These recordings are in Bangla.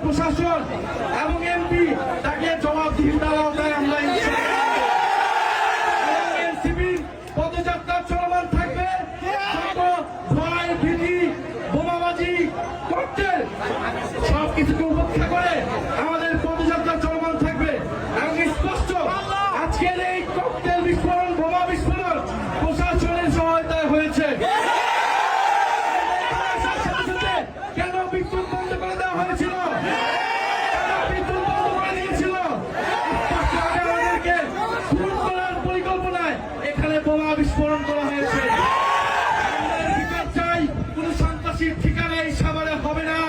প্রশাসন এবং এমপি তাকে জবাবদিহিতার আওতায় আমরা এনসিপির পদযাত্রা চলমান থাকবে। ভয় ভীতি বোমাবাজি ককটেল সবকিছুকে উপেক্ষা করে আমাদের পদযাত্রা চলমান থাকবে এবং স্পষ্ট আজকের এই ককটেল বিস্ফোরণ বোমা বিস্ফোরণ প্রশাসনের সহায়তায় হয়েছে। কেন বিদ্যুৎ বন্ধ করে দেওয়া হয়েছিল? বোমা বিস্ফোরণ করা হয়েছে। চাই কোন সন্ত্রাসীর ঠিকানা এই সাভারে হবে না।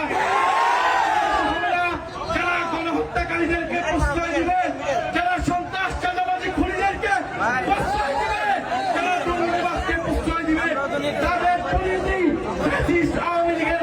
যারা গণহত্যাকারীদেরকে প্রশ্রয় দিবে, যারা সন্ত্রাস চাঁদাবাজি খুনিদেরকে প্রশ্রয় দিবে, যারা দুর্নীতিবাজকে প্রশ্রয় দিবে, তাদের পরিণতি আওয়ামী লীগের